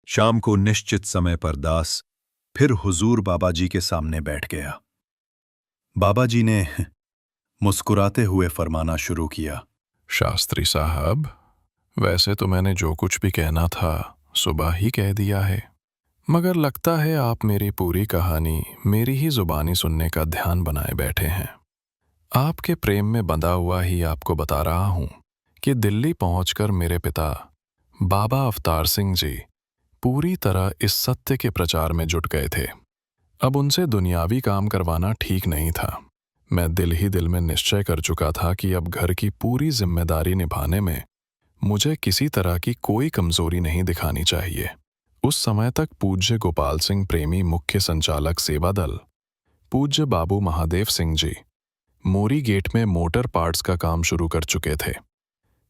शाम को निश्चित समय पर दास फिर हुजूर बाबा जी के सामने बैठ गया। बाबा जी ने मुस्कुराते हुए फरमाना शुरू किया। शास्त्री साहब, वैसे तो मैंने जो कुछ भी कहना था सुबह ही कह दिया है, मगर लगता है आप मेरी पूरी कहानी मेरी ही जुबानी सुनने का ध्यान बनाए बैठे हैं। आपके प्रेम में बंधा हुआ ही आपको बता रहा हूं कि दिल्ली पहुंचकर मेरे पिता बाबा अवतार सिंह जी पूरी तरह इस सत्य के प्रचार में जुट गए थे। अब उनसे दुनियावी काम करवाना ठीक नहीं था। मैं दिल ही दिल में निश्चय कर चुका था कि अब घर की पूरी जिम्मेदारी निभाने में मुझे किसी तरह की कोई कमजोरी नहीं दिखानी चाहिए। उस समय तक पूज्य गोपाल सिंह प्रेमी मुख्य संचालक सेवा दल, पूज्य बाबू महादेव सिंह जी मोरी गेट में मोटर पार्ट्स का काम शुरू कर चुके थे।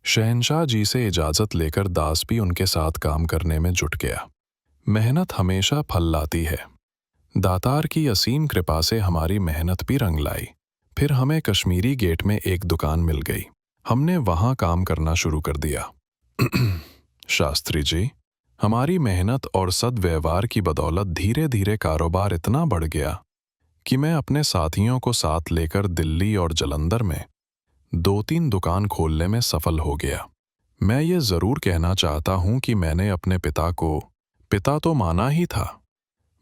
शहंशाह जी से इजाजत लेकर दास भी उनके साथ काम करने में जुट गया। मेहनत हमेशा फल लाती है। दातार की असीम कृपा से हमारी मेहनत भी रंग लाई। फिर हमें कश्मीरी गेट में एक दुकान मिल गई। हमने वहां काम करना शुरू कर दिया। शास्त्री जी, हमारी मेहनत और सद्व्यवहार की बदौलत धीरे धीरे कारोबार इतना बढ़ गया कि मैं अपने साथियों को साथ लेकर दिल्ली और जालंधर में 2-3 दुकान खोलने में सफल हो गया। मैं ये जरूर कहना चाहता हूं कि मैंने अपने पिता को पिता तो माना ही था,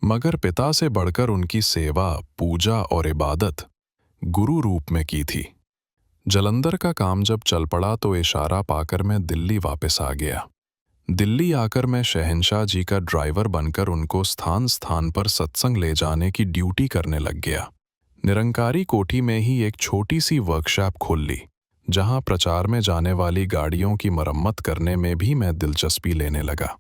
मगर पिता से बढ़कर उनकी सेवा, पूजा और इबादत गुरु रूप में की थी। जालंधर का काम जब चल पड़ा तो इशारा पाकर मैं दिल्ली वापस आ गया। दिल्ली आकर मैं शहंशाह जी का ड्राइवर बनकर उनको स्थान स्थान पर सत्संग ले जाने की ड्यूटी करने लग गया। निरंकारी कोठी में ही एक छोटी सी वर्कशॉप खोल ली, जहां प्रचार में जाने वाली गाड़ियों की मरम्मत करने में भी मैं दिलचस्पी लेने लगा।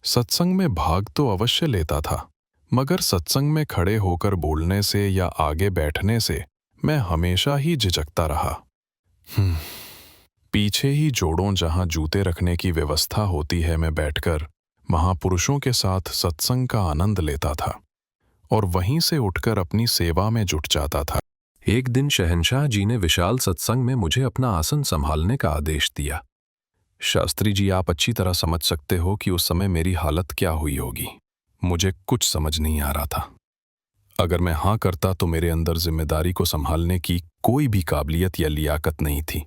सत्संग में भाग तो अवश्य लेता था, मगर सत्संग में खड़े होकर बोलने से या आगे बैठने से मैं हमेशा ही झिझकता रहा। पीछे ही जोड़ों जहां जूते रखने की व्यवस्था होती है में बैठकर महापुरुषों के साथ सत्संग का आनंद लेता था और वहीं से उठकर अपनी सेवा में जुट जाता था। एक दिन शहंशाह जी ने विशाल सत्संग में मुझे अपना आसन संभालने का आदेश दिया। शास्त्री जी, आप अच्छी तरह समझ सकते हो कि उस समय मेरी हालत क्या हुई होगी। मुझे कुछ समझ नहीं आ रहा था। अगर मैं हाँ करता तो मेरे अंदर जिम्मेदारी को संभालने की कोई भी काबिलियत या लियाकत नहीं थी।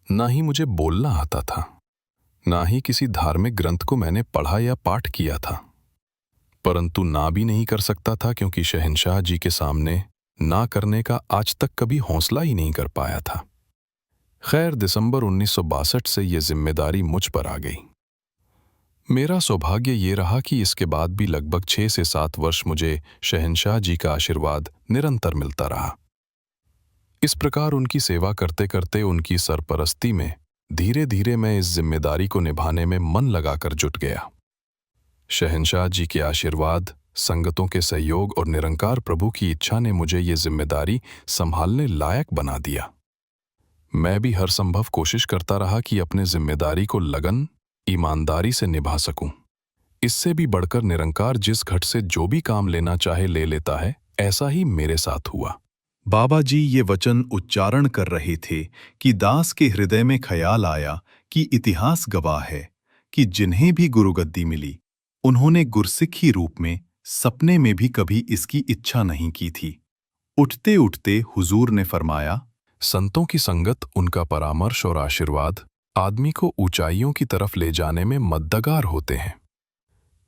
ना ही मुझे बोलना आता था, ना ही किसी धार्मिक ग्रंथ को मैंने पढ़ा या पाठ किया था। परंतु ना भी नहीं कर सकता था क्योंकि शहंशाह जी के सामने ना करने का आज तक कभी हौसला ही नहीं कर पाया था। खैर, दिसंबर 1962 से ये जिम्मेदारी मुझ पर आ गई। मेरा सौभाग्य ये रहा कि इसके बाद भी लगभग 6 से 7 वर्ष मुझे शहंशाह जी का आशीर्वाद निरंतर मिलता रहा। इस प्रकार उनकी सेवा करते करते उनकी सरपरस्ती में धीरे धीरे मैं इस जिम्मेदारी को निभाने में मन लगाकर जुट गया। शहंशाह जी के आशीर्वाद, संगतों के सहयोग और निरंकार प्रभु की इच्छा ने मुझे ये जिम्मेदारी संभालने लायक बना दिया। मैं भी हर संभव कोशिश करता रहा कि अपने जिम्मेदारी को लगन, ईमानदारी से निभा सकूं। इससे भी बढ़कर निरंकार जिस घट से जो भी काम लेना चाहे ले लेता है, ऐसा ही मेरे साथ हुआ। बाबा जी ये वचन उच्चारण कर रहे थे कि दास के हृदय में ख्याल आया कि इतिहास गवाह है कि जिन्हें भी गुरुगद्दी मिली, उन्होंने गुरसिख ही रूप में सपने में भी कभी इसकी इच्छा नहीं की थी। उठते उठते हुजूर ने फरमाया, संतों की संगत, उनका परामर्श और आशीर्वाद आदमी को ऊंचाइयों की तरफ ले जाने में मददगार होते हैं,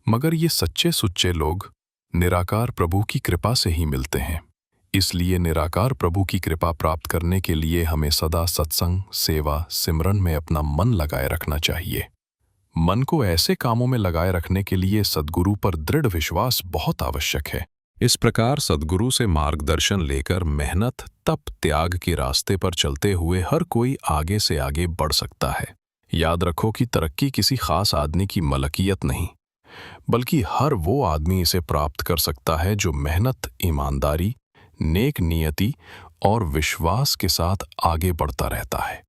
मगर ये सच्चे सुच्चे लोग निराकार प्रभु की कृपा से ही मिलते हैं। इसलिए निराकार प्रभु की कृपा प्राप्त करने के लिए हमें सदा सत्संग, सेवा, सिमरन में अपना मन लगाए रखना चाहिए। मन को ऐसे कामों में लगाए रखने के लिए सद्गुरु पर दृढ़ विश्वास बहुत आवश्यक है। इस प्रकार सद्गुरु से मार्गदर्शन लेकर मेहनत, तप, त्याग के रास्ते पर चलते हुए हर कोई आगे से आगे बढ़ सकता है। याद रखो कि तरक्की किसी खास आदमी की मलकियत नहीं, बल्कि हर वो आदमी इसे प्राप्त कर सकता है जो मेहनत, ईमानदारी, नेक नियति और विश्वास के साथ आगे बढ़ता रहता है।